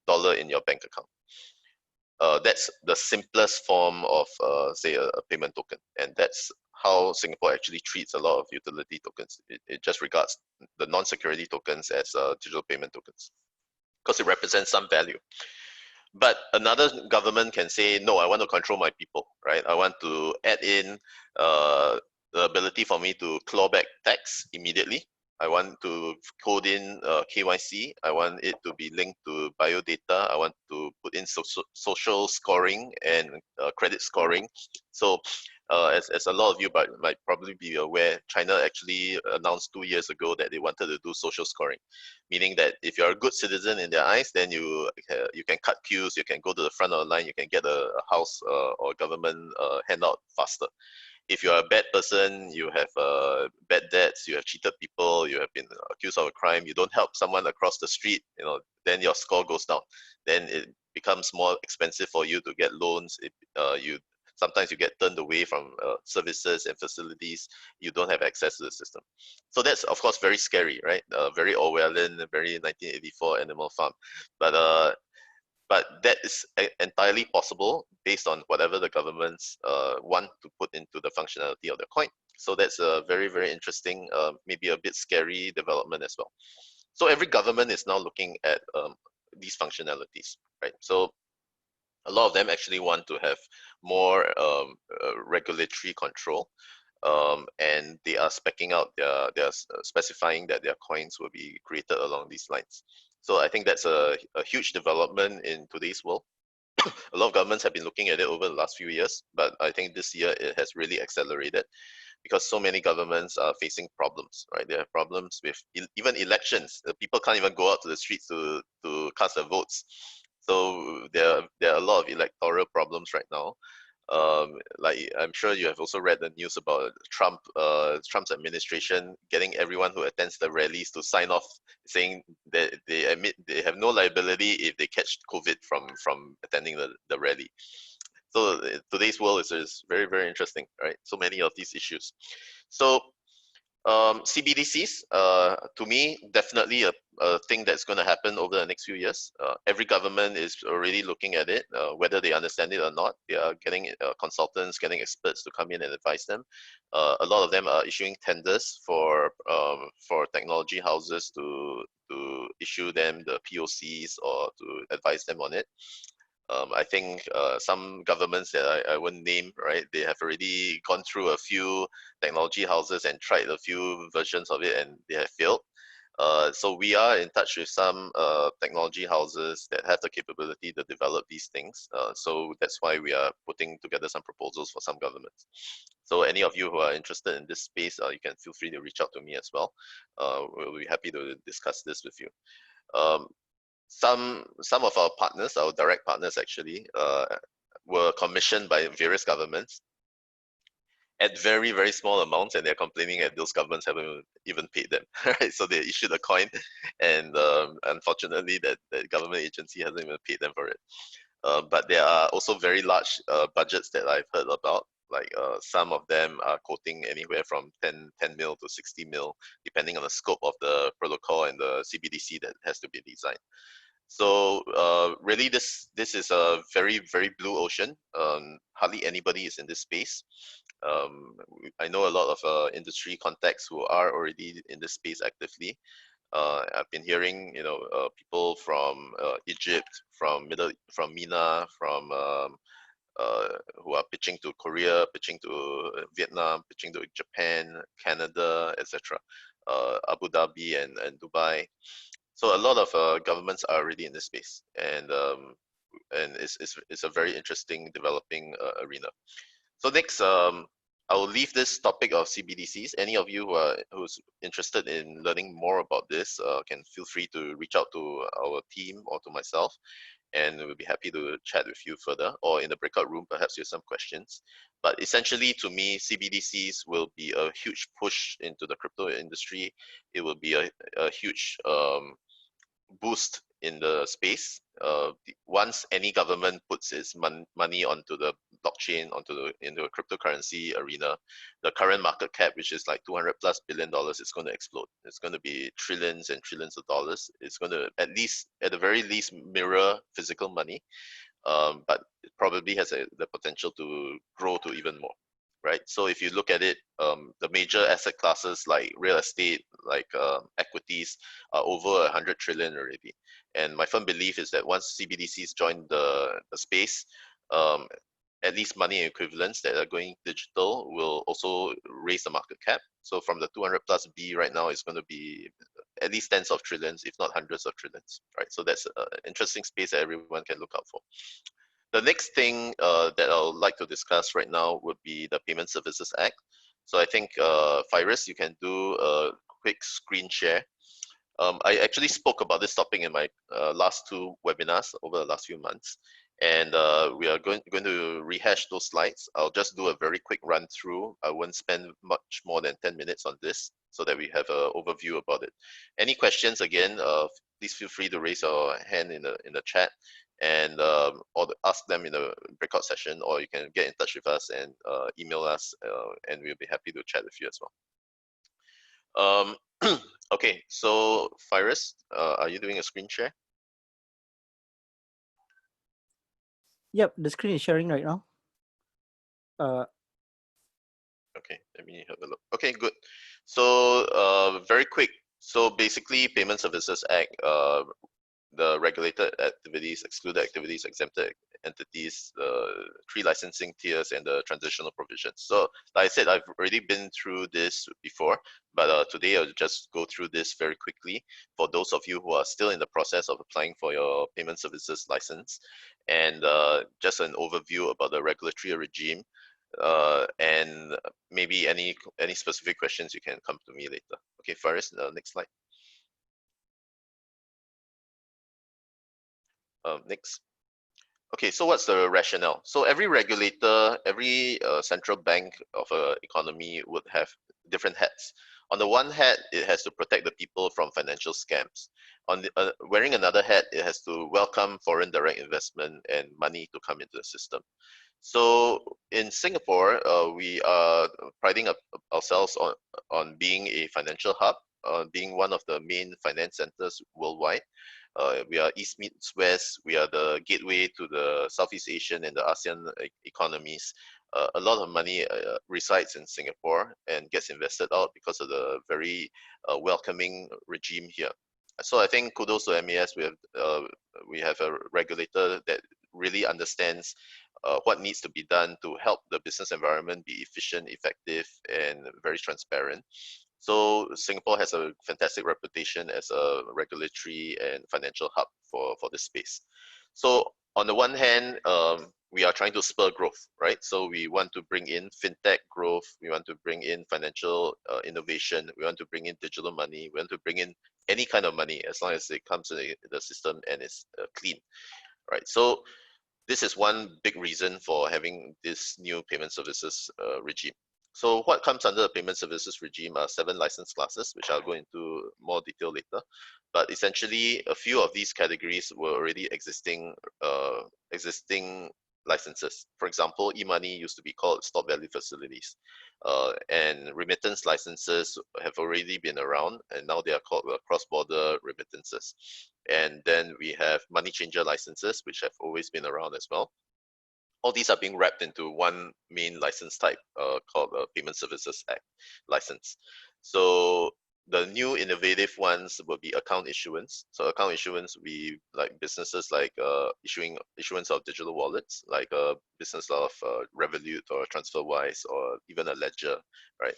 dollar in your bank account. That's the simplest form of, say, a payment token. And that's how Singapore actually treats a lot of utility tokens. It just regards the non-security tokens as digital payment tokens because it represents some value. But another government can say, no, I want to control my people, right? I want to add in the ability for me to claw back tax immediately. I want to code in KYC. I want it to be linked to biodata. I want to put in social scoring and credit scoring. So as a lot of you might probably be aware, China actually announced 2 years ago that they wanted to do social scoring, meaning that if you're a good citizen in their eyes, then you can cut queues, you can go to the front of the line, you can get a house or government handout faster. If you're a bad person, you have bad debts, you have cheated people, you have been accused of a crime, you don't help someone across the street, then your score goes down. Then it becomes more expensive for you to get loans. Sometimes you get turned away from services and facilities. You don't have access to the system. So that's, of course, very scary, right? Very Orwellian, very 1984 Animal Farm. But that is entirely possible based on whatever the governments want to put into the functionality of the coin. So that's a very, very interesting, maybe a bit scary development as well. So every government is now looking at these functionalities, right? So a lot of them actually want to have more regulatory control, and they are specifying that their coins will be created along these lines. So I think that's a huge development in today's world. A lot of governments have been looking at it over the last few years, but I think this year it has really accelerated because so many governments are facing problems, right? They have problems with even elections. The people can't even go out to the streets to cast their votes. So there are a lot of electoral problems right now. Like I'm sure you have also read the news about Trump's administration getting everyone who attends the rallies to sign off, saying that they admit they have no liability if they catch COVID from attending the rally. So today's world is very, very interesting, right? So many of these issues. So CBDCs, to me, definitely a thing that's going to happen over the next few years. Every government is already looking at it, whether they understand it or not. They are getting consultants, getting experts to come in and advise them. A lot of them are issuing tenders for technology houses to issue them the POCs or to advise them on it. I think some governments that I won't name, right, they have already gone through a few technology houses and tried a few versions of it and they have failed. So we are in touch with some technology houses that have the capability to develop these things. So that's why we are putting together some proposals for some governments. So any of you who are interested in this space, you can feel free to reach out to me as well. We'll be happy to discuss this with you. Some of our partners, our direct partners actually, were commissioned by various governments at very, very small amounts, and they're complaining that those governments haven't even paid them. Right? So they issued a coin, and unfortunately, that government agency hasn't even paid them for it. But there are also very large budgets that I've heard about. Like some of them are quoting anywhere from 10 mil to 60 mil, depending on the scope of the protocol and the CBDC that has to be designed. So really, this is a very, very blue ocean. Hardly anybody is in this space. I know a lot of industry contacts who are already in this space actively. I've been hearing, people from Egypt, from MENA, from who are pitching to Korea, pitching to Vietnam, pitching to Japan, Canada, etc., Abu Dhabi and Dubai. So a lot of governments are already in this space, and it's a very interesting developing arena. So next, I will leave this topic of CBDCs. Any of you who's interested in learning more about this can feel free to reach out to our team or to myself, and we'll be happy to chat with you further, or in the breakout room, perhaps you have some questions. But essentially, to me, CBDCs will be a huge push into the crypto industry. It will be a huge boost in the space. Once any government puts its money onto the blockchain, into a cryptocurrency arena, the current market cap, which is like $200+ billion, is going to explode. It's going to be trillions and trillions of dollars. It's going to at the very least mirror physical money, but it probably has the potential to grow to even more, right? So if you look at it, the major asset classes like real estate, like equities, are over 100 trillion already. And my firm belief is that once CBDCs join the space, um, at least money equivalents that are going digital will also raise the market cap. So from the 200 plus B right now, it's going to be at least tens of trillions, if not hundreds of trillions, right? So that's an interesting space that everyone can look out for. The next thing that I would like to discuss right now would be the Payment Services Act. So I think, Virus, you can do a quick screen share. I actually spoke about this topic in my last two webinars over the last few months, and we are going to rehash those slides. I'll just do a very quick run through. I won't spend much more than 10 minutes on this so that we have an overview about it. Any questions, again, please feel free to raise your hand in the chat, and or ask them in a breakout session, or you can get in touch with us and email us, and we'll be happy to chat with you as well. Okay, so Virus, are you doing a screen share? Yep, the screen is sharing right now. Okay, let me have a look. Okay, good. So very quick. So basically, Payment Services Act, the regulated activities, excluded activities, exempted entities, the three licensing tiers, and the transitional provisions. So like I said, I've already been through this before, but today I'll just go through this very quickly for those of you who are still in the process of applying for your payment services license, and just an overview about the regulatory regime, and maybe any specific questions you can come to me later. Okay, Faris, next slide. Next. Okay, so what's the rationale? So every regulator, every central bank of an economy would have different hats. On the one hat, it has to protect the people from financial scams. On the, wearing another hat, it has to welcome foreign direct investment and money to come into the system. So in Singapore, we are priding ourselves on being a financial hub, being one of the main finance centers worldwide. We are East meets West. We are the gateway to the Southeast Asian and the ASEAN economies. A lot of money resides in Singapore and gets invested out because of the very welcoming regime here. So I think kudos to MAS. We have a regulator that really understands what needs to be done to help the business environment be efficient, effective, and very transparent. So Singapore has a fantastic reputation as a regulatory and financial hub for this space. So on the one hand, we are trying to spur growth, right? So we want to bring in fintech growth. We want to bring in financial innovation. We want to bring in digital money. We want to bring in any kind of money as long as it comes in the system and is clean, right? So this is one big reason for having this new payment services regime. So what comes under the payment services regime are 7 license classes, which I'll go into more detail later. But essentially, a few of these categories were already existing licenses. For example, e-money used to be called stored value facilities, and remittance licenses have already been around, and now they are called cross-border remittances. And then we have money changer licenses, which have always been around as well. All these are being wrapped into one main license type called Payment Services Act license. So the new innovative ones will be account issuance. So account issuance, we like businesses like issuance of digital wallets, like a business of Revolut or TransferWise, or even a Ledger, right?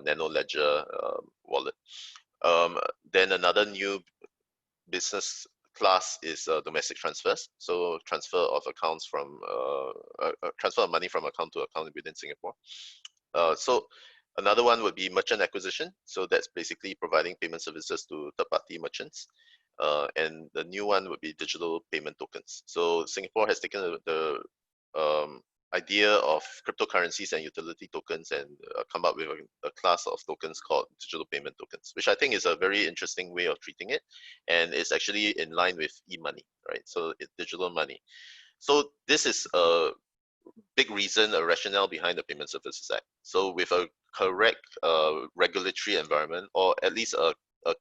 Nano Ledger wallet. Then another new business class is domestic transfers. So transfer of accounts from transfer of money from account to account within Singapore. So another one would be merchant acquisition. So that's basically providing payment services to third-party merchants. And the new one would be digital payment tokens. So Singapore has taken the idea of cryptocurrencies and utility tokens and come up with a class of tokens called digital payment tokens, which I think is a very interesting way of treating it, and it's actually in line with e-money, right? So it's digital money. So this is a big reason, a rationale behind the Payment Services Act. So with a correct regulatory environment, or at least a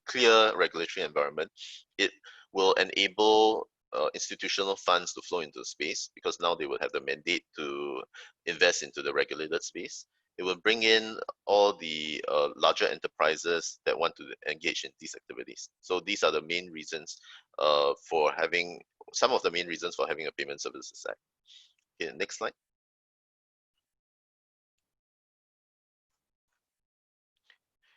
clear regulatory environment, it will enable institutional funds to flow into the space, because now they will have the mandate to invest into the regulated space. It will bring in all the larger enterprises that want to engage in these activities. So these are the main reasons for having, some of the main reasons for having a Payment Services Act. Okay, next slide.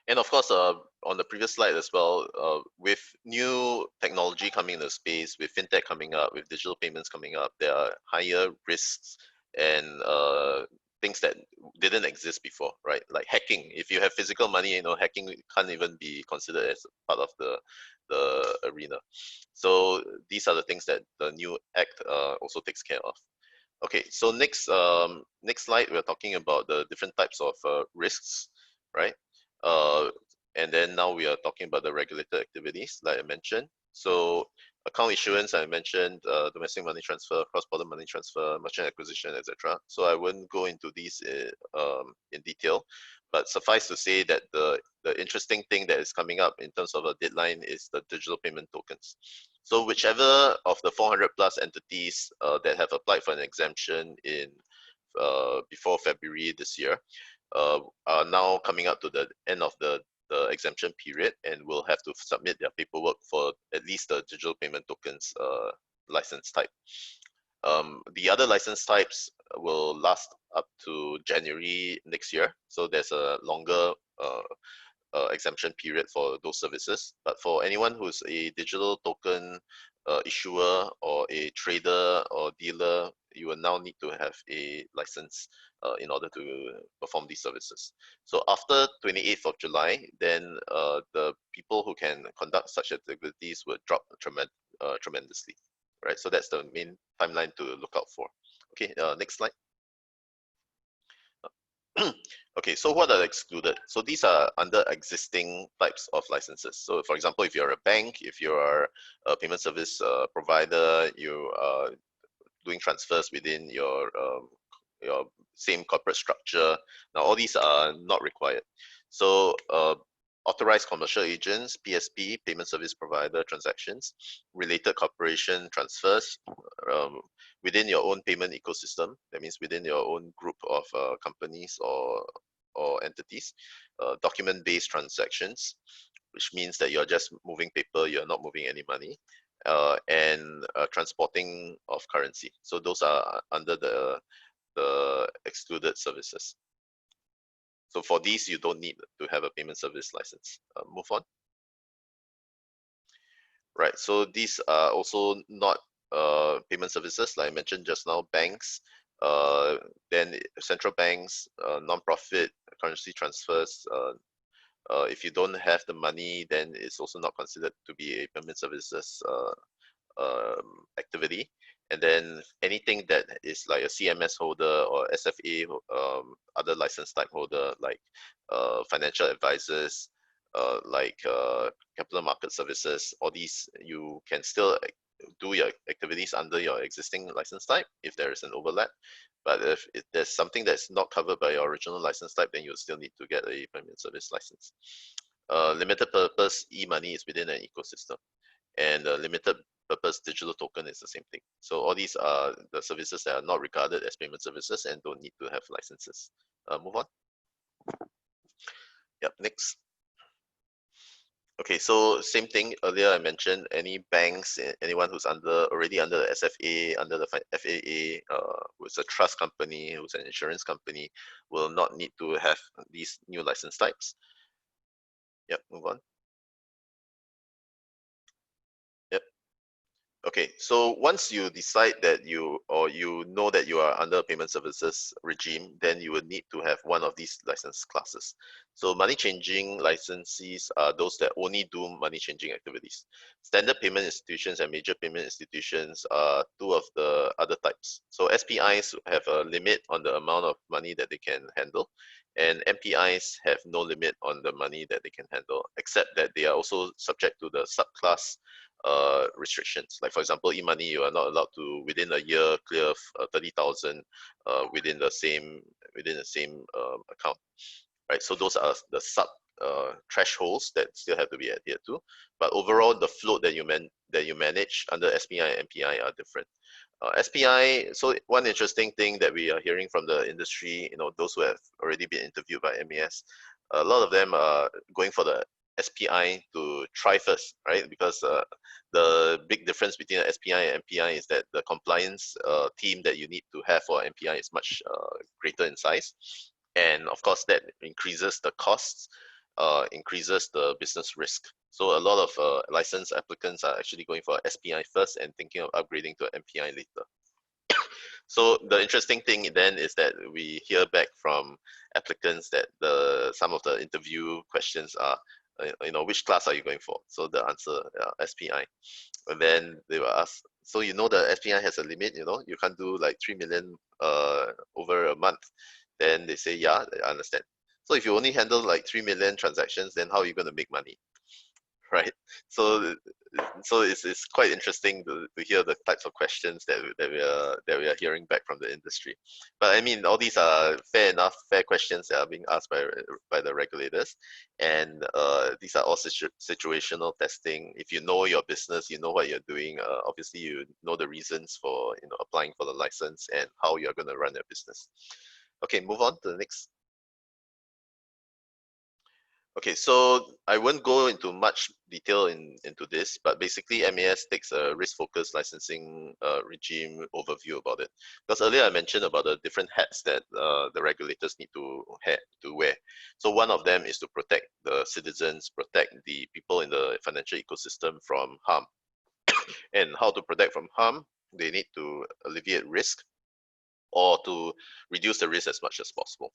And of course, on the previous slide as well, with new technology coming into space, with fintech coming up, with digital payments coming up, there are higher risks and things that didn't exist before, right? Like hacking. If you have physical money, hacking can't even be considered as part of the arena. So these are the things that the new act also takes care of. Okay, so next slide, we're talking about the different types of risks, right? Uh, and then now we are talking about the regulated activities, like I mentioned. So account issuance, I mentioned, domestic money transfer, cross-border money transfer, merchant acquisition, etc. So I wouldn't go into these in detail, but suffice to say that the interesting thing that is coming up in terms of a deadline is the digital payment tokens. So whichever of the 400 plus entities that have applied for an exemption in before February this year are now coming up to the end of the exemption period, and will have to submit their paperwork for at least the digital payment tokens license type. The other license types will last up to January next year, so there's a longer exemption period for those services. But for anyone who's a digital token issuer or a trader or dealer, you will now need to have a license in order to perform these services. So after 28th of July, then the people who can conduct such activities will drop tremendously, right? So that's the main timeline to look out for. Okay, next slide. Okay, so what are excluded? So these are under existing types of licenses. So for example, if you're a bank, if you are a payment service provider, you are doing transfers within your same corporate structure. Now all these are not required. So authorized commercial agents, PSP, payment service provider transactions, related corporation transfers within your own payment ecosystem. That means within your own group of companies or entities. Document-based transactions, which means that you're just moving paper, you're not moving any money. And transporting of currency. So those are under the excluded services. So for these, you don't need to have a payment service license. Move on. Right, so these are also not payment services, like I mentioned just now, banks, then central banks, non-profit currency transfers. If you don't have the money, then it's also not considered to be a payment services activity. And then anything that is like a CMS holder or SFA, other license type holder, like financial advisors, like capital market services, all these, you can still do your activities under your existing license type if there is an overlap. But if there's something that's not covered by your original license type, then you still need to get a payment service license. Limited purpose e-money is within an ecosystem, and limited purpose digital token is the same thing. So all these are the services that are not regarded as payment services and don't need to have licenses. Move on. Yep, next. Okay, so same thing earlier I mentioned, any banks, anyone who's already under the SFA, under the FAA, who's a trust company, who's an insurance company, will not need to have these new license types. Yep, move on. Yep. Okay, so once you decide that you know that you are under a payment services regime, then you would need to have one of these license classes. So money changing licensees are those that only do money changing activities. Standard payment institutions and major payment institutions are two of the other types. So SPIs have a limit on the amount of money that they can handle, and MPIs have no limit on the money that they can handle, except that they are also subject to the subclass restrictions. Like for example, e-money, you are not allowed to within a year clear 30,000 within the same account, right? So those are the sub thresholds that still have to be adhered to. But overall, the float that you manage under SPI and MPI are different. SPI. So one interesting thing that we are hearing from the industry, those who have already been interviewed by MES, a lot of them are going for the SPI to try first, right? Because the big difference between the SPI and MPI is that the compliance team that you need to have for MPI is much greater in size, and of course that increases the costs, increases the business risk. So a lot of license applicants are actually going for SPI first and thinking of upgrading to MPI later. So the interesting thing then is that we hear back from applicants that some of the interview questions are, which class are you going for? So the answer, SPI. And then they will ask, so the SPI has a limit, you can't do like 3 million over a month. Then they say, yeah, I understand. So if you only handle like 3 million transactions, then how are you going to make money? Right? So it's quite interesting to hear the types of questions that we are hearing back from the industry. But I mean, all these are fair questions that are being asked by the regulators, and these are all situational testing. If you know your business, you know what you're doing. Obviously, you know the reasons for applying for the license and how you're going to run your business. Okay, move on to the next. Okay, so I won't go into much detail into this, but basically MES takes a risk-focused licensing regime overview about it. Because earlier I mentioned about the different hats that the regulators need to wear. So one of them is to protect the citizens, protect the people in the financial ecosystem from harm. And how to protect from harm? They need to alleviate risk or to reduce the risk as much as possible.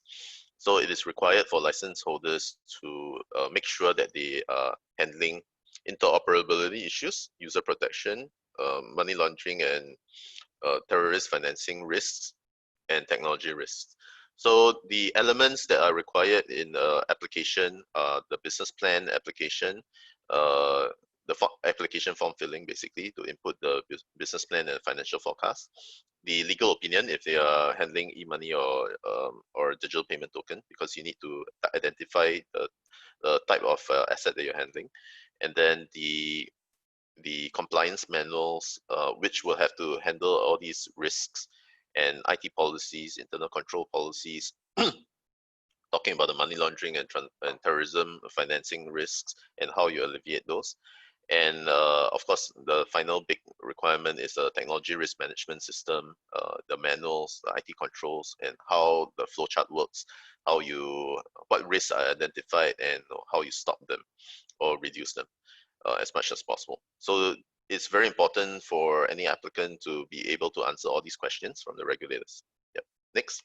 So it is required for license holders to make sure that they are handling interoperability issues, user protection, money laundering and terrorist financing risks, and technology risks. So the elements that are required in application are the business plan application, the application form filling basically to input the business plan and financial forecast, the legal opinion if they are handling e-money or digital payment token, because you need to identify the type of asset that you're handling, and then the compliance manuals, which will have to handle all these risks, and IT policies, internal control policies, talking about the money laundering and terrorism financing risks and how you alleviate those. And of course, the final big requirement is a technology risk management system, the manuals, the IT controls, and how the flowchart works, what risks are identified, and how you stop them or reduce them as much as possible. So it's very important for any applicant to be able to answer all these questions from the regulators. Yep. Next.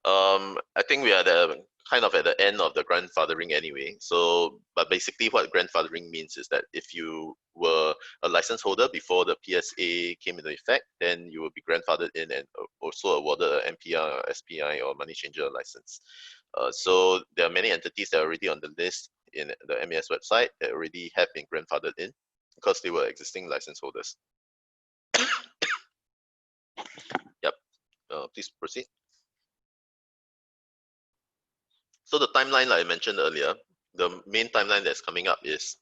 I think we are kind of at the end of the grandfathering anyway. So, but basically what grandfathering means is that if you were a license holder before the PSA came into effect, then you will be grandfathered in and also awarded an MPR, SPI, or money changer license. So there are many entities that are already on the list in the MES website that already have been grandfathered in because they were existing license holders. Yep. Please proceed. So the timeline, like I mentioned earlier, the main timeline that's coming up is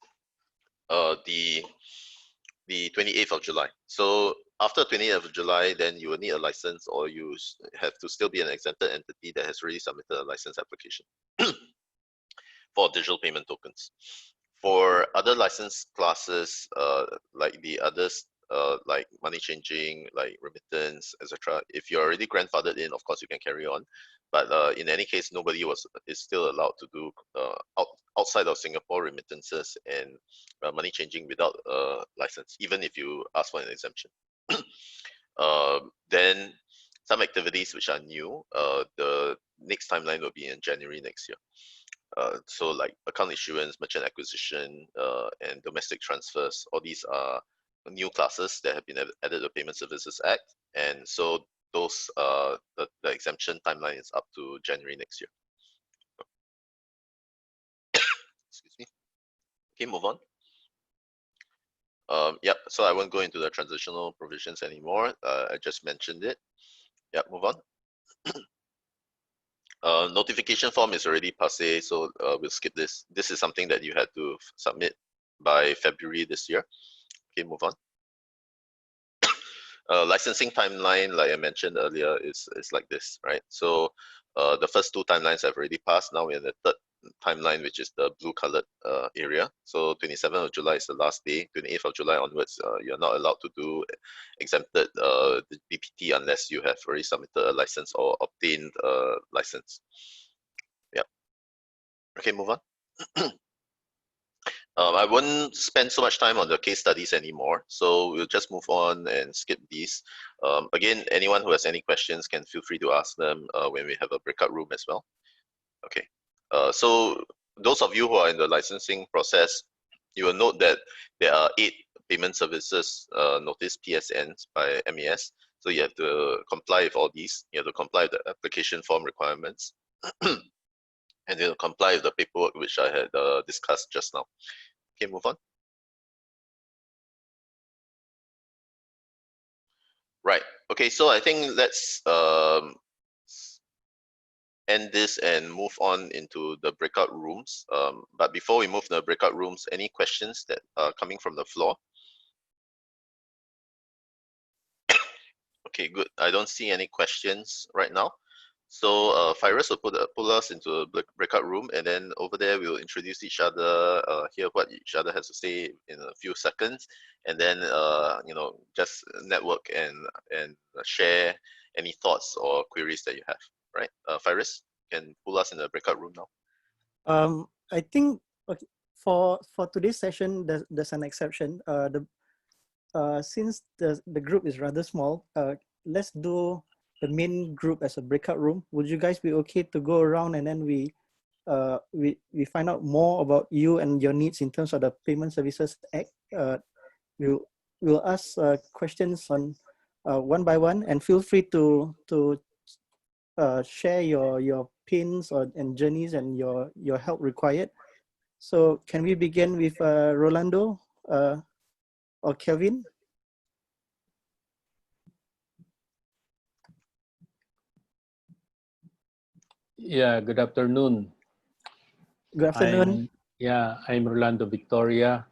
the 28th of July. So after 28th of July, then you will need a license, or you have to still be an exempted entity that has already submitted a license application for digital payment tokens. For other license classes, like the others, like money changing, like remittance, etc., if you're already grandfathered in, of course you can carry on. But in any case, nobody is still allowed to do outside of Singapore remittances and money changing without a license, even if you ask for an exemption. Then some activities which are new, the next timeline will be in January next year. So like account issuance, merchant acquisition, and domestic transfers, all these are new classes that have been added to the Payment Services Act. And so those, the exemption timeline is up to January next year. Excuse me. Okay, move on. Yep, so I won't go into the transitional provisions anymore. I just mentioned it. Yep, move on. Notification form is already passé, so we'll skip this. This is something that you had to submit by February this year. Okay, move on. Licensing timeline, like I mentioned earlier, is like this, right? So the first two timelines have already passed. Now we're in the third timeline, which is the blue colored area. So 27th of July is the last day. 28th of July onwards, you're not allowed to do exempted the DPT unless you have already submitted a license or obtained a license. Yeah. Okay, move on. I won't spend so much time on the case studies anymore, so we'll just move on and skip these. Again, anyone who has any questions can feel free to ask them when we have a breakout room as well. Okay, so those of you who are in the licensing process, you will note that there are 8 payment services notice PSNs by MAS. So you have to comply with all these. You have to comply with the application form requirements. And you'll comply with the paperwork which I had discussed just now. Okay, move on. Right. Okay, so I think let's end this and move on into the breakout rooms. But before we move to the breakout rooms, any questions that are coming from the floor? Okay, good. I don't see any questions right now. So Virus will pull us into a breakout room, and then over there we'll introduce each other, hear what each other has to say in a few seconds, and then you know, just network and share any thoughts or queries that you have. Right, Virus can pull us in the breakout room now. I think okay, for today's session, there's an exception. Since the group is rather small, let's do the main group as a breakout room. Would you guys be okay to go around and then we find out more about you and your needs in terms of the Payment Services Act? We'll ask questions on one by one, and feel free to share your pains and journeys and your help required. So can we begin with Rolando or Kelvin? Yeah, good afternoon. Good afternoon. I'm Rolando Victoria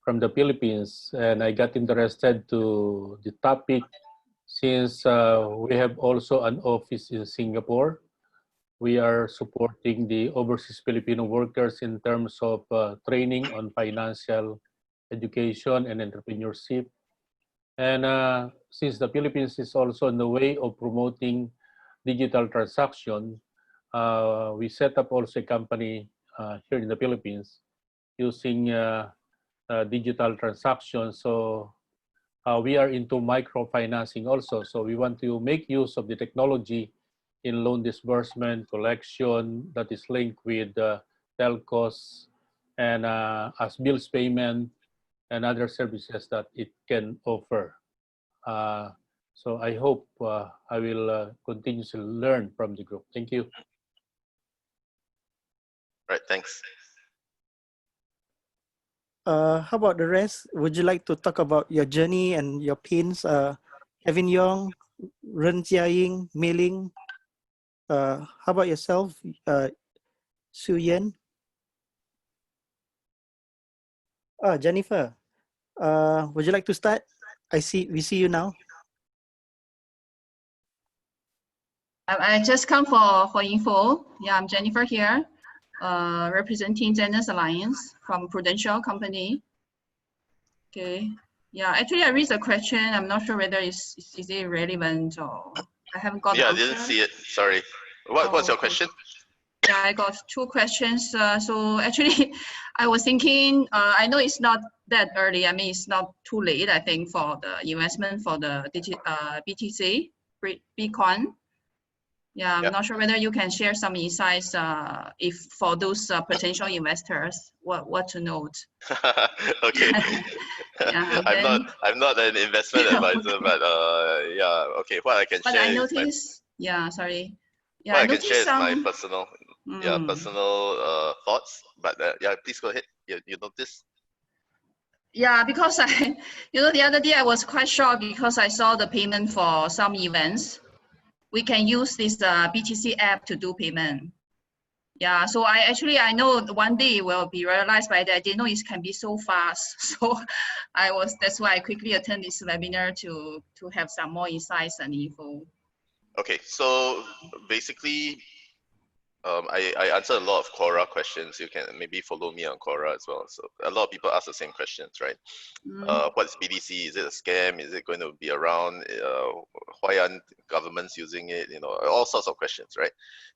from the Philippines, and I got interested to the topic since we have also an office in Singapore. We are supporting the overseas Filipino workers in terms of training on financial education and entrepreneurship. And since the Philippines is also in the way of promoting digital transaction, we set up also a company here in the Philippines using digital transactions. So we are into microfinancing also. So we want to make use of the technology in loan disbursement, collection that is linked with telcos and as bills payment and other services that it can offer. So I hope I will continue to learn from the group. Thank you. Right, thanks. How about the rest? Would you like to talk about your journey and your pains? Kevin Yong, Ren Jiaying, Mei Ling. How about yourself, Su Yen? Jennifer. Would you like to start? We see you now. I just come for info. Yeah, I'm Jennifer here, representing Zenus Alliance from Prudential Company. Okay. Yeah, actually I read the question. I'm not sure whether is it relevant or I haven't got. Yeah, I didn't see it. Sorry. What's your question? Yeah, I got 2 questions. So actually, I was thinking. I know it's not that early. I mean, it's not too late. I think for the investment for the BTC, Bitcoin. Yeah, I'm not sure whether you can share some insights if for those potential investors, what to note. Okay. Yeah, I'm not an investment advisor, but yeah, okay. What I can share. But I noticed. Yeah, sorry. Yeah, what I I can share is some, my personal, personal thoughts. But yeah, please go ahead. You notice? Yeah, because the other day I was quite shocked because I saw the payment for some events. We can use this BTC app to do payment. Yeah, so I know one day it will be realized by that. I didn't know it can be so fast. So that's why I quickly attend this webinar to have some more insights and info. Okay, so basically, I answer a lot of Quora questions. You can maybe follow me on Quora as well. So a lot of people ask the same questions, right? What's BDC? Is it a scam? Is it going to be around? Why aren't governments using it? All sorts of questions, right?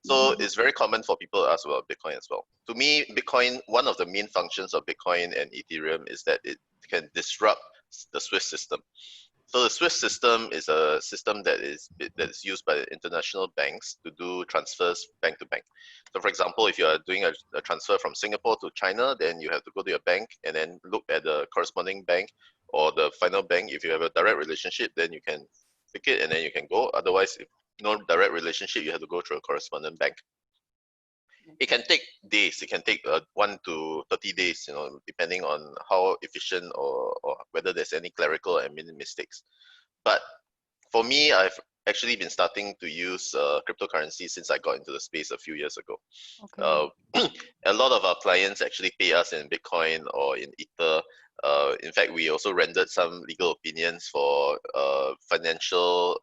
So it's very common for people to ask about Bitcoin as well. To me, Bitcoin, one of the main functions of Bitcoin and Ethereum is that it can disrupt the SWIFT system. So the SWIFT system is a system that is used by international banks to do transfers bank to bank. So for example, if you are doing a transfer from Singapore to China, then you have to go to your bank and then look at the corresponding bank or the final bank. If you have a direct relationship, then you can pick it and then you can go. Otherwise, if no direct relationship, you have to go through a correspondent bank. It can take days. It can take 1 to 30 days, depending on how efficient or whether there's any clerical and admin mistakes. But for me, I've actually been starting to use cryptocurrency since I got into the space a few years ago. Okay. A lot of our clients actually pay us in Bitcoin or in Ether. In fact, we also rendered some legal opinions for financial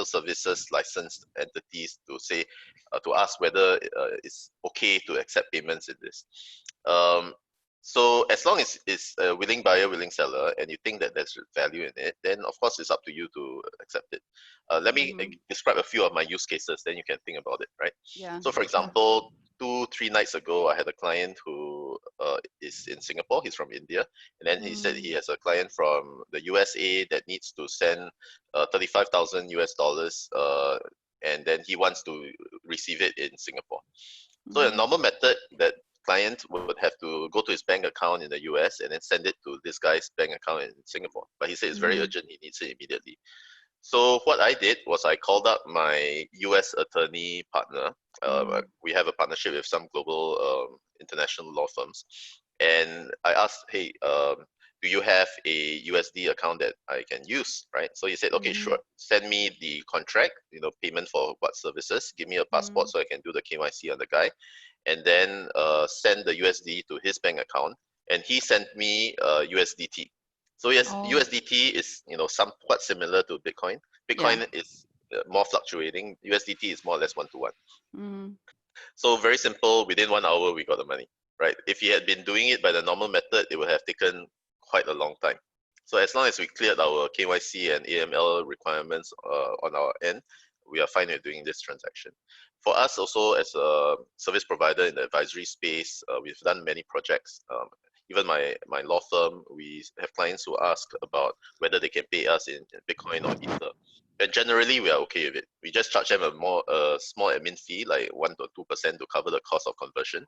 services licensed entities to say to ask whether it's okay to accept payments in this. So as long as it's a willing buyer, willing seller, and you think that there's value in it, then of course it's up to you to accept it. Let me describe a few of my use cases, then you can think about it, right? Yeah. So for example, 2-3 nights ago, I had a client who is in Singapore. He's from India, and then he said he has a client from the USA that needs to send 35,000 US dollars, and then he wants to receive it in Singapore. So a normal method, that client would have to go to his bank account in the US and then send it to this guy's bank account in Singapore. But he said it's very urgent, he needs it immediately. So what I did was I called up my US attorney partner. We have a partnership with some global international law firms. And I asked, hey, do you have a USD account that I can use, right? So he said, okay, sure. Send me the contract, payment for what services. Give me a passport so I can do the KYC on the guy. And then send the USD to his bank account. And he sent me USDT. So yes, USDT is somewhat similar to Bitcoin. Bitcoin is more fluctuating. USDT is more or less 1-to-1. So very simple. Within 1 hour, we got the money, right? If he had been doing it by the normal method, it would have taken quite a long time. So as long as we cleared our KYC and AML requirements on our end, we are fine with doing this transaction. For us also, as a service provider in the advisory space, we've done many projects. Even my law firm, we have clients who ask about whether they can pay us in Bitcoin or Ether. And generally, we are okay with it. We just charge them a small admin fee, like 1 to 2% to cover the cost of conversion.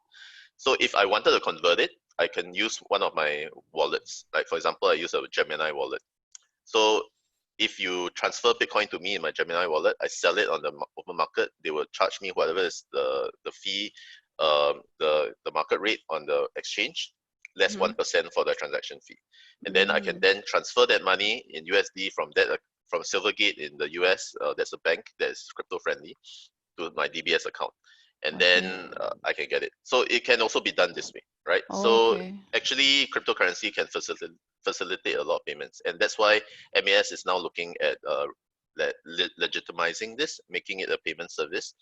So if I wanted to convert it, I can use one of my wallets. Like for example, I use a Gemini wallet. So if you transfer Bitcoin to me in my Gemini wallet, I sell it on the open market. They will charge me whatever is the fee, the market rate on the exchange, less 1% for the transaction fee. And then I can then transfer that money in USD from Silvergate in the US. That's a bank that's crypto friendly, to my DBS account. And then I can get it. So it can also be done this way, right? So actually, cryptocurrency can facilitate a lot of payments, and that's why MAS is now looking at legitimizing this, making it a payment service,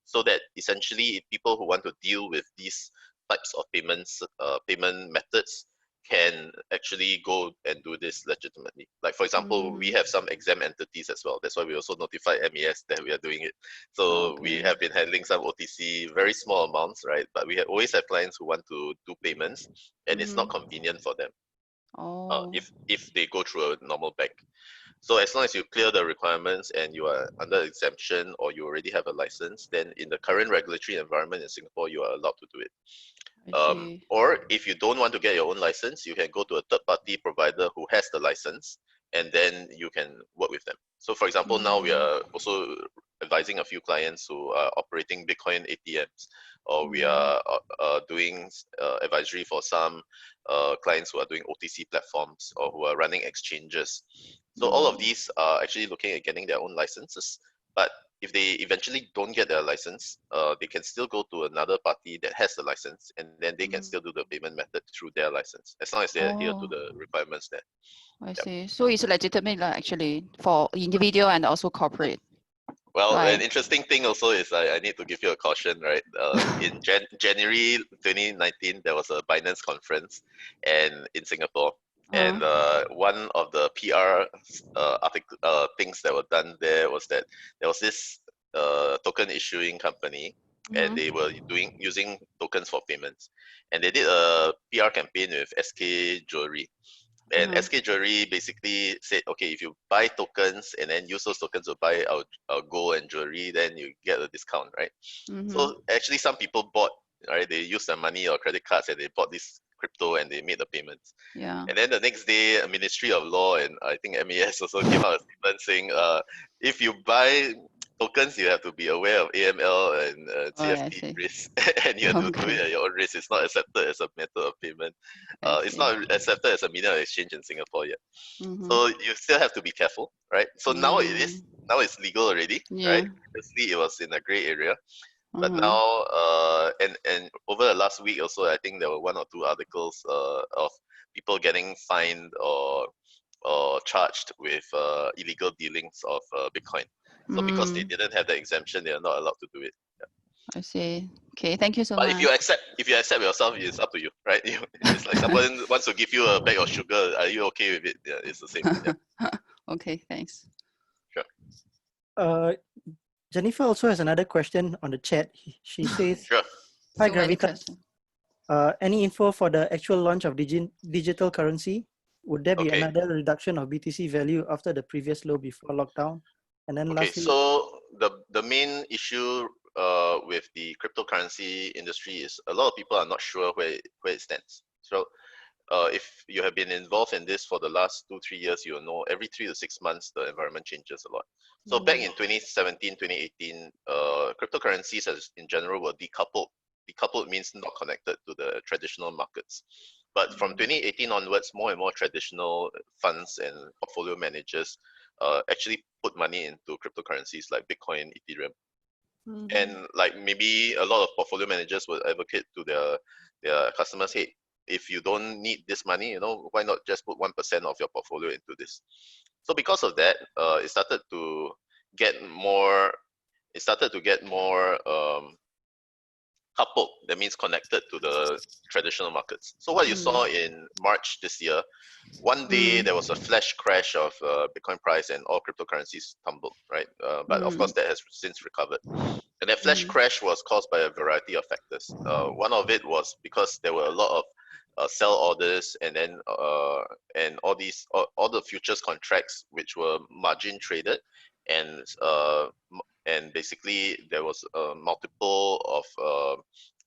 so that essentially people who want to deal with these types of payment methods can actually go and do this legitimately. Like for example, we have some exempt entities as well. That's why we also notify MES that we are doing it. So we have been handling some OTC, very small amounts, right? But we always have clients who want to do payments, and it's not convenient for them if they go through a normal bank. So as long as you clear the requirements and you are under exemption or you already have a license, then in the current regulatory environment in Singapore, you are allowed to do it. Or if you don't want to get your own license, you can go to a third-party provider who has the license, and then you can work with them. So for example, now we are also advising a few clients who are operating Bitcoin ATMs, or we are doing advisory for some clients who are doing OTC platforms or who are running exchanges. So all of these are actually looking at getting their own licenses. But if they eventually don't get their license, they can still go to another party that has the license, and then they can still do the payment method through their license, as long as they adhere to the requirements there. I see. So it's legitimate actually for individual and also corporate. Well, Right. an interesting thing also is I need to give you a caution, right? In January 2019, there was a Binance conference and in Singapore, and one of the PR things that were done there was that there was this token issuing company, and they were using tokens for payments, and they did a PR campaign with SK Jewelry. And SK Jewelry basically said, okay, if you buy tokens and then use those tokens to buy our gold and jewelry, then you get a discount, right? So actually some people bought, right? They used their money or credit cards and they bought this crypto and they made the payments. Yeah. And then the next day, Ministry of Law and I think MAS also came out a statement saying, if you buy tokens, you have to be aware of AML and CFT risk, and you have to do it at your own risk. It's not accepted as a method of payment. It's not accepted as a medium of exchange in Singapore yet. So you still have to be careful, right? So now now it's legal already, right? Previously it was in a gray area. But now, and over the last week also, I think there were 1 or 2 articles of people getting fined or charged with illegal dealings of Bitcoin. So because they didn't have the exemption, they are not allowed to do it. Yeah. I see. Okay, thank you so but much. if you accept yourself, it's up to you, right? It's like someone wants to give you a bag of sugar. Are you okay with it? Yeah, it's the same. Yeah. Okay, thanks. Sure. Jennifer also has another question on the chat. She says, Sure. "Hi, So many Gravitas. questions. Any info for the actual launch of digital currency? Would there be Okay. another reduction of BTC value after the previous low before lockdown?" And then Okay, lastly, so the main issue with the cryptocurrency industry is a lot of people are not sure where it stands. So if you have been involved in this for the last 2-3 years, you'll know every 3 to 6 months the environment changes a lot. So back in 2017, 2018, cryptocurrencies as in general were decoupled. Decoupled means not connected to the traditional markets. But from 2018 onwards, more and more traditional funds and portfolio managers actually put money into cryptocurrencies like Bitcoin, Ethereum. And like maybe a lot of portfolio managers will advocate to their customers, hey, if you don't need this money, why not just put 1% of your portfolio into this? So because of that, it started to get more coupled. That means connected to the traditional markets. So what you saw in March this year, one day there was a flash crash of Bitcoin price and all cryptocurrencies tumbled, right? But of course that has since recovered. And that flash crash was caused by a variety of factors. One of it was because there were a lot of sell orders, and then and all the futures contracts which were margin traded, and basically there was a multiple of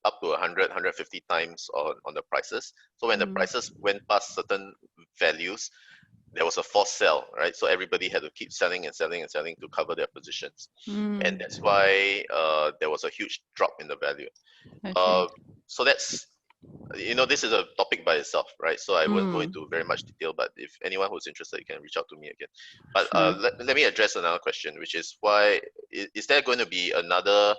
up to 100, 150 times on the prices. So when the prices went past certain values, there was a forced sell, right? So everybody had to keep selling and selling and selling to cover their positions. And that's why there was a huge drop in the value. So that's, this is a topic by itself, right? So I won't go into very much detail, but if anyone who's interested, you can reach out to me again. But let me address another question, which is why, is there going to be another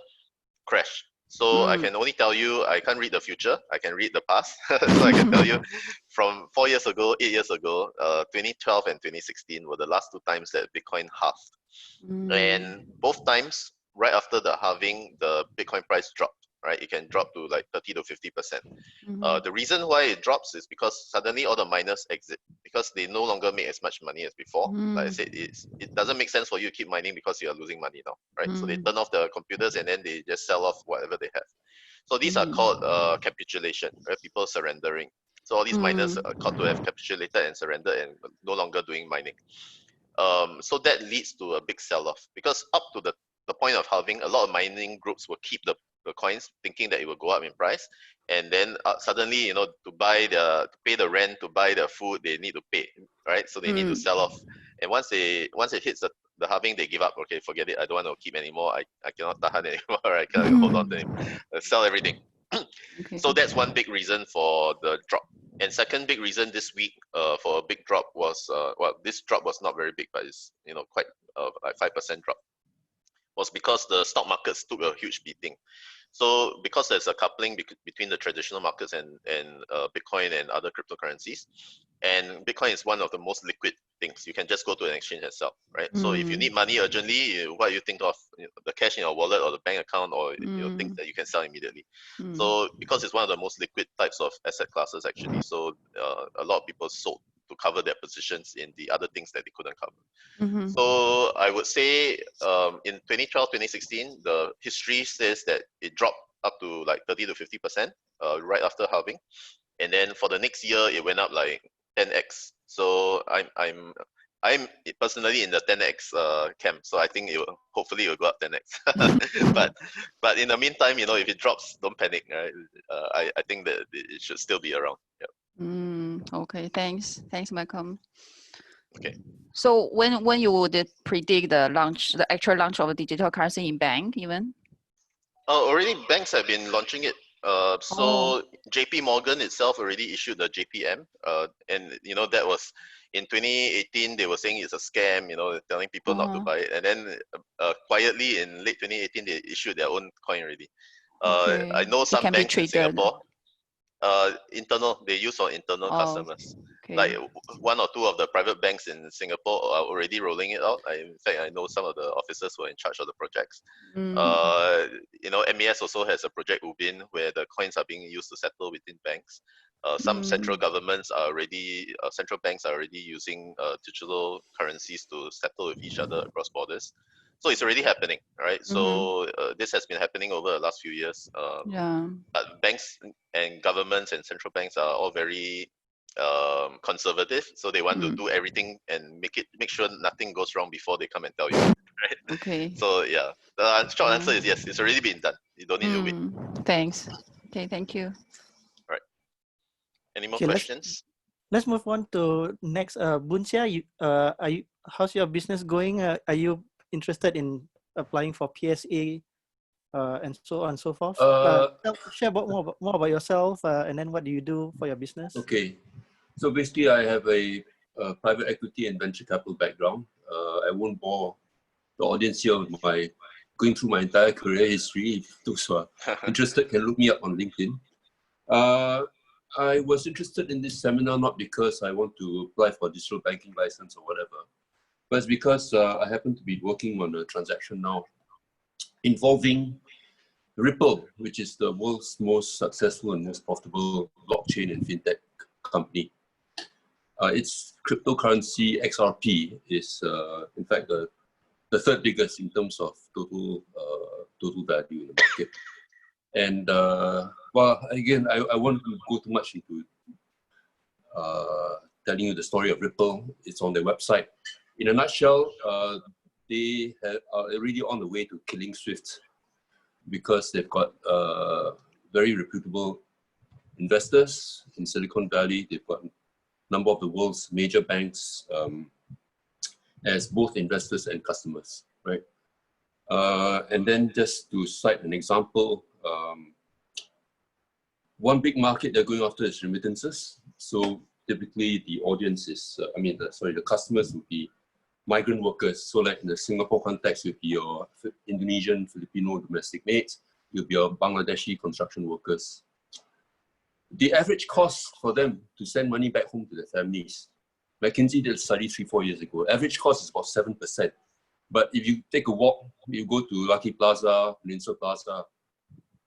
crash? So I can only tell you, I can't read the future, I can read the past. So I can tell you from 4 years ago, 8 years ago, 2012 and 2016 were the last 2 times that Bitcoin halved. And both times, right after the halving, the Bitcoin price dropped, right? It can drop to like 30 to 50%. The reason why it drops is because suddenly all the miners exit because they no longer make as much money as before. Like I said, it doesn't make sense for you to keep mining because you are losing money now, right? So they turn off the computers and then they just sell off whatever they have. So these are called capitulation, right? People surrendering. So all these miners are called to have capitulated and surrendered and no longer doing mining. So that leads to a big sell-off because up to the point of halving, a lot of mining groups will keep the coins thinking that it will go up in price, and then suddenly to pay the rent, to buy the food, they need to pay, right? So they need to sell off, and once it hits the halving, they give up. Okay, forget it, I don't want to keep anymore, I cannot tahan anymore. I can't hold on to it, sell everything. So that's one big reason for the drop. And second big reason this week for a big drop was, well, this drop was not very big, but it's, you know, quite like 5% drop, was because the stock markets took a huge beating. So because there's a coupling between the traditional markets and Bitcoin and other cryptocurrencies, and Bitcoin is one of the most liquid things. You can just go to an exchange and sell, right? So if you need money urgently, what you think of, you know, the cash in your wallet or the bank account, or you know, things that you can sell immediately. So because it's one of the most liquid types of asset classes actually, so a lot of people sold to cover their positions in the other things that they couldn't cover. So I would say in 2012, 2016, the history says that it dropped up to like 30 to 50% right after halving, and then for the next year it went up like 10x. So I'm personally in the 10x camp. So I think hopefully it will go up 10x. but in the meantime, you know, if it drops, don't panic. Right? I think that it should still be around. Yeah. Okay, thanks, Malcolm. Okay. So when you would predict the actual launch of a digital currency in bank even? Already banks have been launching it. So JP Morgan itself already issued the JPM, and you know that was in 2018. They were saying it's a scam, you know, telling people not to buy it, and then quietly in late 2018 they issued their own coin already. I know some banks in Singapore, internal, they use for internal customers. Like one or two of the private banks in Singapore are already rolling it out. In fact, I know some of the officers who are in charge of the projects. You know, MES also has a project Ubin where the coins are being used to settle within banks. Some central governments are already, central banks are already using digital currencies to settle with each other across borders. So it's already happening, right? So this has been happening over the last few years. But banks and governments and central banks are all very conservative, so they want to do everything and make sure nothing goes wrong before they come and tell you, right? Okay. So yeah, the short answer is yes, it's already been done. You don't need to wait. Thanks. Okay, thank you. Right. Any more Okay, questions? Let's move on to next. Bunxia, how's your business going? Are you interested in applying for PSA and so on and so forth? Share more about yourself and then what do you do for your business? Okay, so basically I have a private equity and venture capital background. I won't bore the audience here with going through my entire career history. If those who are interested can look me up on LinkedIn. I was interested in this seminar not because I want to apply for a digital banking license or whatever, but it's because I happen to be working on a transaction now involving Ripple, which is the world's most successful and most profitable blockchain and fintech company. Its cryptocurrency XRP is, in fact, the third biggest in terms of total value in the market. And well, again, I won't go too much into telling you the story of Ripple. It's on their website. In a nutshell, they are already on the way to killing Swift because they've got very reputable investors in Silicon Valley. They've got a number of the world's major banks as both investors and customers, right? And then just to cite an example, one big market they're going after is remittances. So typically the audience is, the customers would be migrant workers. So like in the Singapore context, would be your Indonesian, Filipino domestic mates, you'll be your Bangladeshi construction workers. The average cost for them to send money back home to their families, McKinsey did a study 3-4 years ago, average cost is about 7%. But if you take a walk, you go to Lucky Plaza, Peninsula Plaza,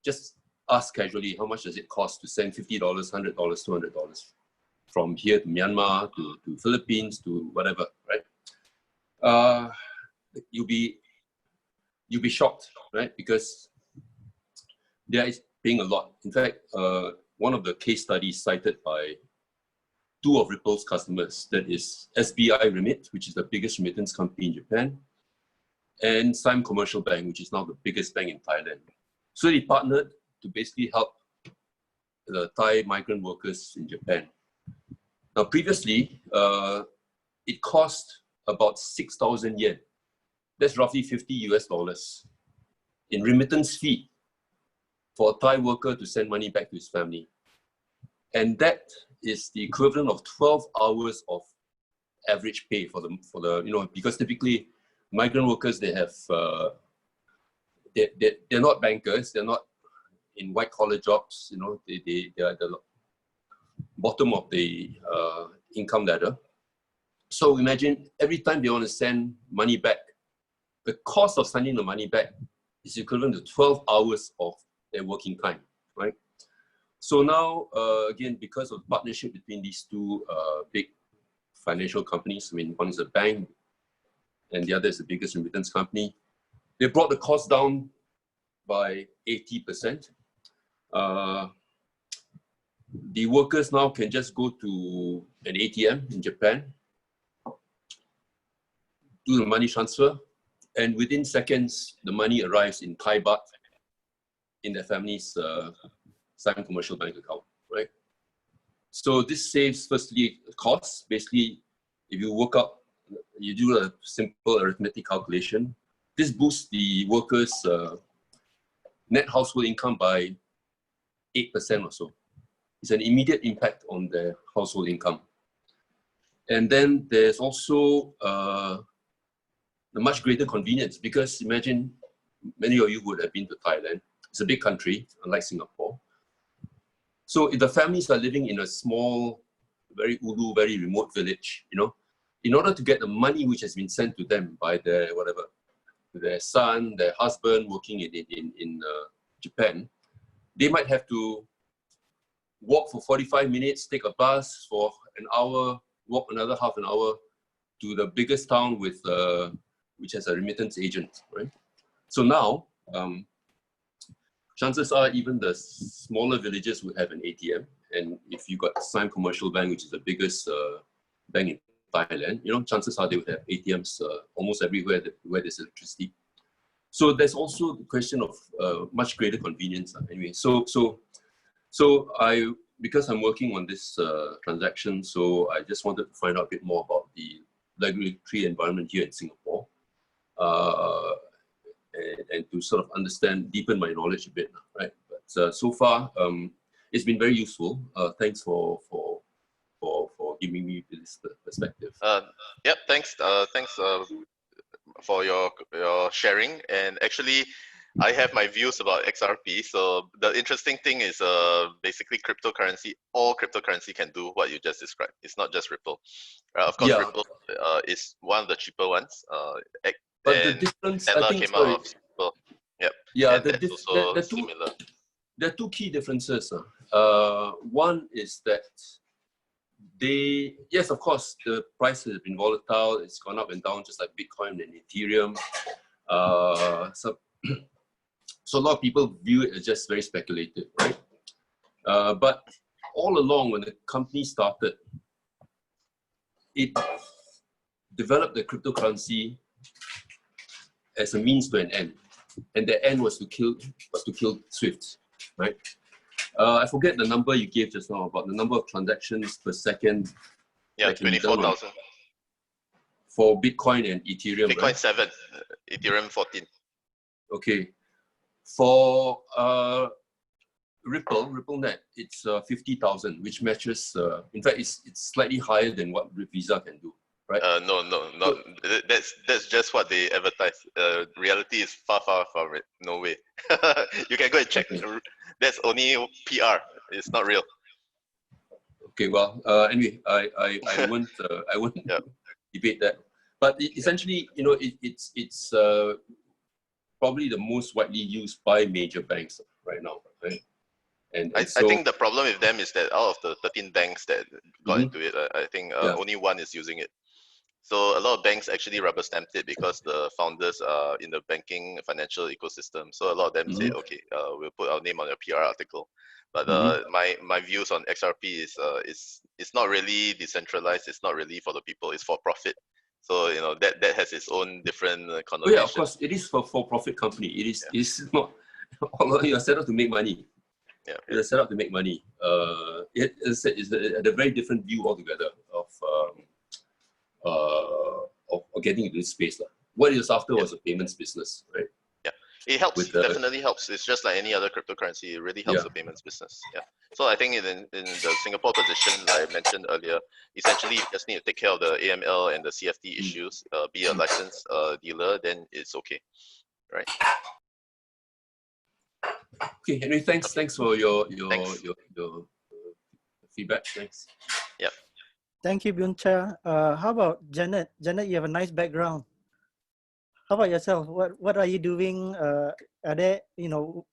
just ask casually, how much does it cost to send $50, $100, $200 from here to Myanmar, to Philippines, to whatever, right? You'll be shocked, right? Because they are paying a lot. In fact, one of the case studies cited by two of Ripple's customers, that is SBI Remit, which is the biggest remittance company in Japan, and Siam Commercial Bank, which is now the biggest bank in Thailand. So they partnered to basically help the Thai migrant workers in Japan. Now, previously, it cost about 6,000 yen. That's roughly $50 US in remittance fee for a Thai worker to send money back to his family. And that is the equivalent of 12 hours of average pay for the because typically migrant workers, they have they're not bankers, they're not in white collar jobs, they are the bottom of the income ladder. So imagine every time they want to send money back, the cost of sending the money back is equivalent to 12 hours of their working time, right? So now, again, because of the partnership between these two big financial companies, I mean, one is a bank and the other is the biggest remittance company, they brought the cost down by 80%. The workers now can just go to an ATM in Japan, do the money transfer, and within seconds, the money arrives in Thai baht in their family's Swan commercial bank account, right? So this saves, firstly, costs. Basically, if you work out, you do a simple arithmetic calculation, this boosts the workers' net household income by 8% or so. It's an immediate impact on their household income. And then there's also the much greater convenience, because imagine many of you would have been to Thailand. It's a big country, unlike Singapore. So if the families are living in a small, very ulu, very remote village, in order to get the money which has been sent to them by their their son, their husband working in Japan, they might have to walk for 45 minutes, take a bus for an hour, walk another half an hour to the biggest town with which has a remittance agent, right? So now, chances are even the smaller villages would have an ATM. And if you got Swan Commercial Bank, which is the biggest bank in Thailand, chances are they would have ATMs almost everywhere where there's electricity. So there's also the question of much greater convenience. Anyway, because I'm working on this transaction, so I just wanted to find out a bit more about the regulatory environment here in Singapore, and to sort of deepen my knowledge a bit, right? But so far, it's been very useful. Thanks for giving me this perspective. Yep, thanks for your sharing. And actually, I have my views about XRP. So the interesting thing is basically cryptocurrency. All cryptocurrency can do what you just described. It's not just Ripple. Of course, Ripple is one of the cheaper ones. But the difference, Ella I think, came out of Ripple. Yep. Yeah, and that's also similar. There are two key differences. One is that yes, of course, the price has been volatile. It's gone up and down just like Bitcoin and Ethereum. So a lot of people view it as just very speculative, right? But all along, when the company started, it developed the cryptocurrency as a means to an end, and the end was to kill SWIFT, right? I forget the number you gave just now about the number of transactions per second. Yeah, 24,000 for Bitcoin and Ethereum. Bitcoin, right? 7, Ethereum 14. Okay, for RippleNet, it's 50,000, which matches. In fact, it's slightly higher than what Visa can do, right? No. That's just what they advertise. Reality is far from it. No way. You can go and check. Okay. That's only PR. It's not real. Okay. Well, anyway, I won't yep. debate that. But essentially, it's probably the most widely used by major banks right now, right? And I think the problem with them is that out of the 13 banks that got into it, I think only one is using it. So a lot of banks actually rubber stamped it because the founders are in the banking financial ecosystem. So a lot of them say, okay, we'll put our name on your PR article. But my views on XRP is it's not really decentralized. It's not really for the people. It's for profit. So that has its own different connotation. Oh yeah, of course, it is for profit company. It is it's not. Although you are set up to make money. Yeah, you're set up to make money. It is a very different view altogether of getting into this space. What it was after was a payments business, right? Yeah, it helps. Definitely helps. It's just like any other cryptocurrency. It really helps the payments business. Yeah, So I think in the Singapore position, like I mentioned earlier, essentially you just need to take care of the AML and the CFT issues, be a licensed dealer, then it's okay, right? Okay, Henry, thanks for your Thanks. your feedback. Thanks. Yeah. Thank you, Byung-Cha. How about Janet? Janet, you have a nice background. How about yourself? What are you doing? Are there,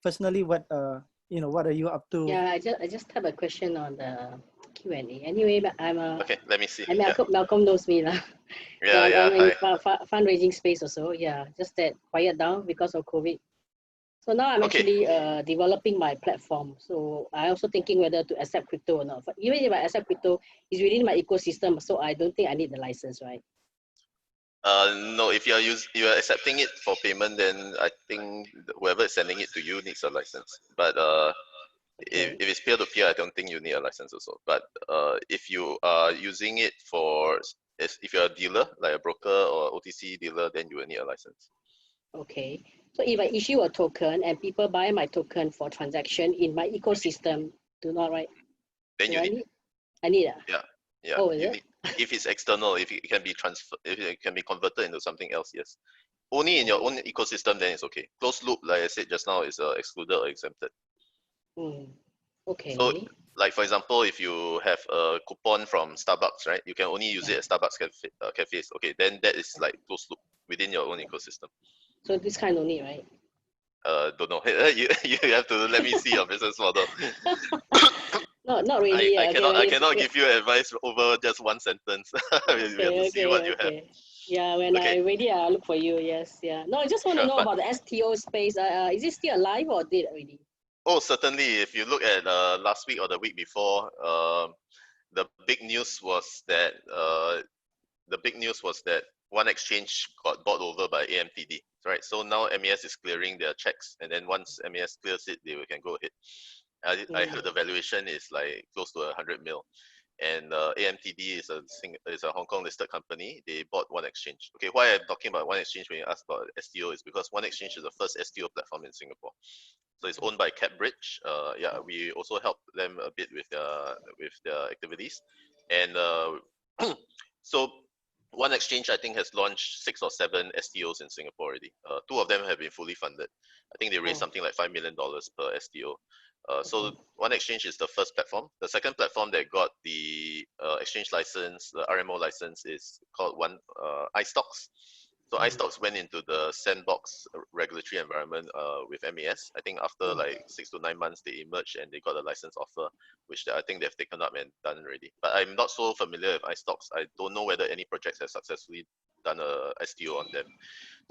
personally, what what are you up to? Yeah, I just have a question on the Q&A. Anyway, I'm a Okay, let me see. and Malcolm knows me lah. Yeah, I'm in hi. fundraising space also. Yeah, just that quiet down because of COVID. So now I'm Okay. actually developing my platform. So I also thinking whether to accept crypto or not. But even if I accept crypto, it's within my ecosystem, so I don't think I need the license, right? No, if you're accepting it for payment, then I think whoever is sending it to you needs a license. But Okay. if it's peer-to-peer, I don't think you need a license also. But if you are using it if you're a dealer, like a broker or OTC dealer, then you will need a license. Okay. So if I issue a token and people buy my token for transaction in my ecosystem, do not, right? Then Do you I need. need? I need a. Yeah. Oh, is you it? need. If it's external, if it can be if it can be converted into something else, yes. Only in your own ecosystem, then it's okay. Closed loop, like I said just now, is excluded or exempted. Okay. So, like for example, if you have a coupon from Starbucks, right? You can only use it at Starbucks cafes. Okay, then that is like closed loop within your own ecosystem. So this kind of need, right? Don't know. you have to let me see your business model. No, not really. I Okay, cannot give you advice over just one sentence. We have to see what you have. Yeah, when Okay. I'm ready, I'll look for you. Yes, yeah. No, I just want to Sure, know but- about the STO space. Is it still alive or dead already? Oh, certainly. If you look at last week or the week before, the big news was that one exchange got bought over by AMTD, right? So now MES is clearing their checks, and then once MES clears it, they can go ahead. I heard the valuation is like close to 100 mil, and AMTD is a Hong Kong listed company. They bought One Exchange. Okay, why I'm talking about One Exchange when you ask about STO is because One Exchange is the first STO platform in Singapore. So it's owned by CapBridge. Yeah, we also help them a bit with their activities, and so One Exchange I think has launched 6 or 7 STOs in Singapore already. 2 of them have been fully funded. I think they raised something like $5 million per STO. So One Exchange is the first platform. The second platform that got the exchange license, the RMO license, is called iStocks. So iStocks went into the sandbox regulatory environment with MES. I think after like 6 to 9 months, they emerged and they got a license offer, which I think they've taken up and done already. But I'm not so familiar with iStocks. I don't know whether any projects have successfully done a STO on them.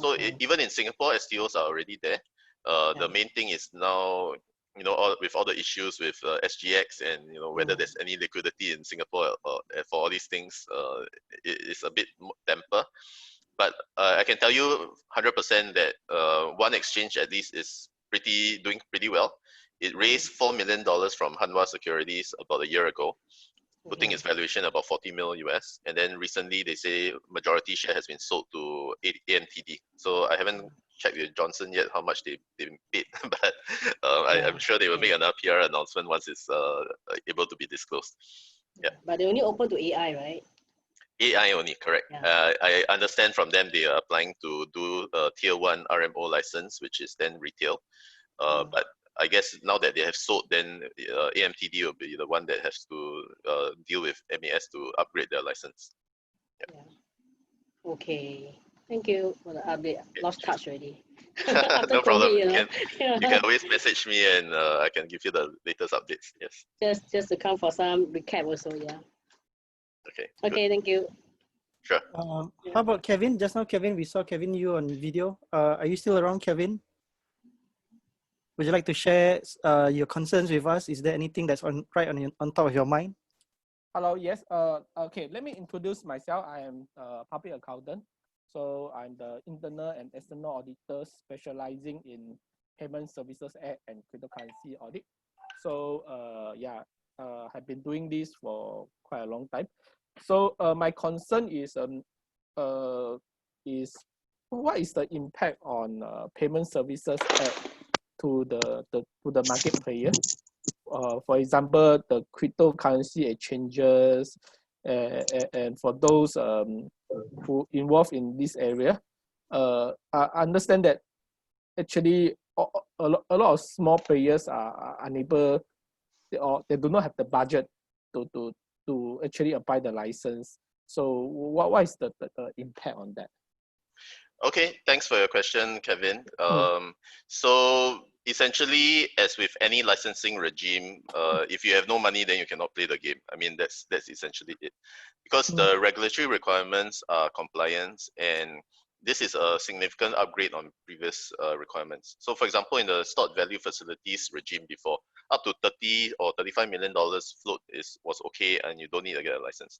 So even in Singapore, STOs are already there. The main thing is now, with all the issues with SGX and whether there's any liquidity in Singapore for all these things, it's a bit damper. But I can tell you 100% that One Exchange at least is doing pretty well. It raised $4 million from Hanwha Securities about a year ago, putting its valuation about 40 mil US. And then recently they say majority share has been sold to AMTD. So I haven't checked with Johnson yet how much they paid, but I'm sure they will make another PR announcement once it's able to be disclosed. Yeah. But they only open to AI, right? AI only, correct. I understand from them they are applying to do a tier 1 RMO license, which is then retail. But I guess now that they have sold, then AMTD will be the one that has to deal with MES to upgrade their license. Yeah. Okay. Thank you for the update. Lost touch already. No problem. COVID, you can always message me and I can give you the latest updates. Yes. Just to come for some recap also, yeah. Okay. Okay, good. thank you. Sure. How about Kevin? Just now, Kevin, we saw Kevin you on video. Are you still around, Kevin? Would you like to share your concerns with us? Is there anything that's on top of your mind? Hello, yes. Okay, let me introduce myself. I am a public accountant. So I'm the internal and external auditor specializing in payment services act and cryptocurrency audit. So I've been doing this for quite a long time. So my concern is what is the impact on payment services act to the market player? for example, the cryptocurrency exchanges, and for those who involved in this area, I understand that actually a lot of small players are unable, or they do not have the budget to actually apply the license. So what is the impact on that? Okay, thanks for your question, Kevin. So essentially, as with any licensing regime, if you have no money, then you cannot play the game. I mean, that's essentially it. Because the regulatory requirements are compliance, and this is a significant upgrade on previous requirements. So for example, in the stored value facilities regime before, up to $30 or $35 million float was okay, and you don't need to get a license.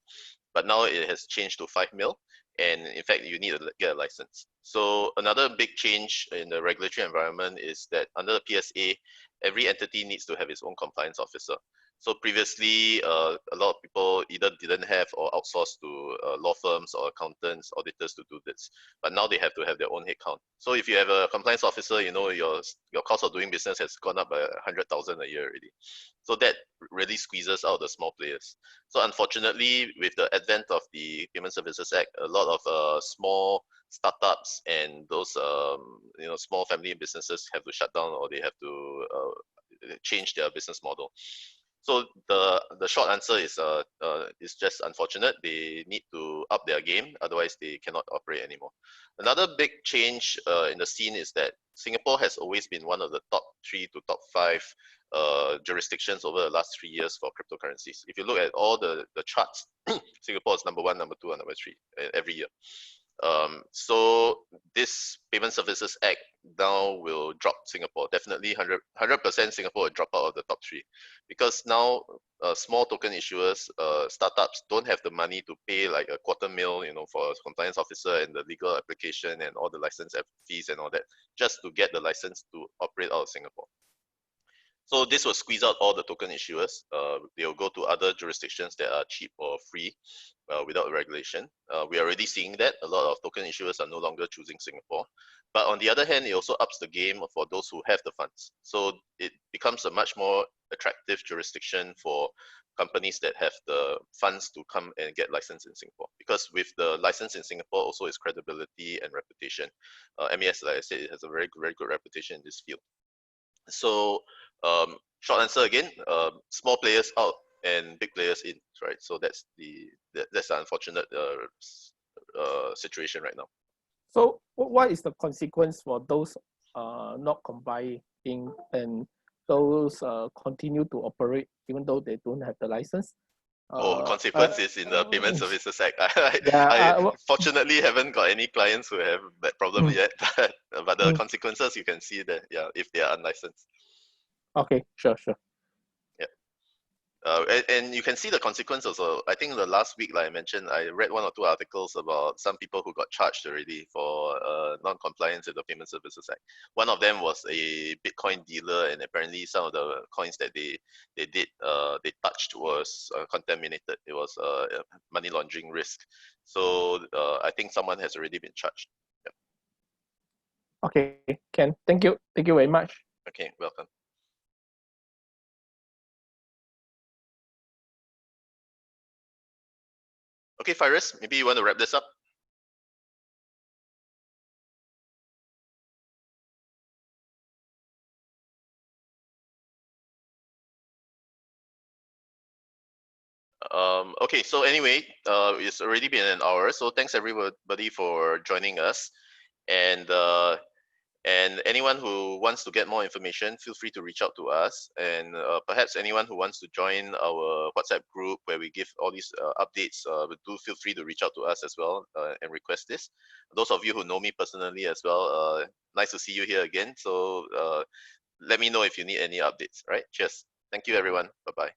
But now it has changed to 5 mil, and in fact, you need to get a license. So another big change in the regulatory environment is that under the PSA, every entity needs to have its own compliance officer. So previously, a lot of people either didn't have or outsourced to law firms or accountants, auditors to do this. But now they have to have their own headcount. So if you have a compliance officer, you know your cost of doing business has gone up by 100,000 a year already. So that really squeezes out the small players. So unfortunately, with the advent of the Payment Services Act, a lot of small startups and those small family businesses have to shut down, or they have to change their business model. So the short answer is just unfortunate. They need to up their game, otherwise they cannot operate anymore. Another big change in the scene is that Singapore has always been one of the top 3 to top 5 jurisdictions over the last 3 years for cryptocurrencies. If you look at all the charts, Singapore is number 1, number 2, and number 3 every year. So this Payment Services Act now will drop Singapore. Definitely 100% Singapore will drop out of the top 3, because now small token issuers, startups don't have the money to pay like $250,000, for a compliance officer and the legal application and all the license fees and all that, just to get the license to operate out of Singapore. So this will squeeze out all the token issuers. They'll go to other jurisdictions that are cheap or free without regulation. We are already seeing that. A lot of token issuers are no longer choosing Singapore. But on the other hand, it also ups the game for those who have the funds. So it becomes a much more attractive jurisdiction for companies that have the funds to come and get licensed in Singapore. Because with the license in Singapore also is credibility and reputation. MES, like I said, it has a very good reputation in this field. So short answer again, small players out and big players in, right? So that's the unfortunate situation right now. So what is the consequence for those not complying and those continue to operate even though they don't have the license? Consequence is in the Payment Services Act. I fortunately haven't got any clients who have that problem yet, but the consequences you can see that, yeah, if they are unlicensed. Okay, sure. Yeah. And you can see the consequence also. I think the last week, like I mentioned, I read 1 or 2 articles about some people who got charged already for non-compliance with the Payment Services Act. One of them was a Bitcoin dealer, and apparently some of the coins that they touched was contaminated. It was a money laundering risk. So I think someone has already been charged. Yep. Okay, Ken, thank you very much. Okay, welcome. Okay, Faris, maybe you want to wrap this up? Okay, so anyway, it's already been an hour, so thanks everybody for joining us. And anyone who wants to get more information, feel free to reach out to us. And perhaps anyone who wants to join our WhatsApp group where we give all these updates, do feel free to reach out to us as well and request this. Those of you who know me personally as well, nice to see you here again. So let me know if you need any updates, right? Cheers. Thank you, everyone. Bye-bye.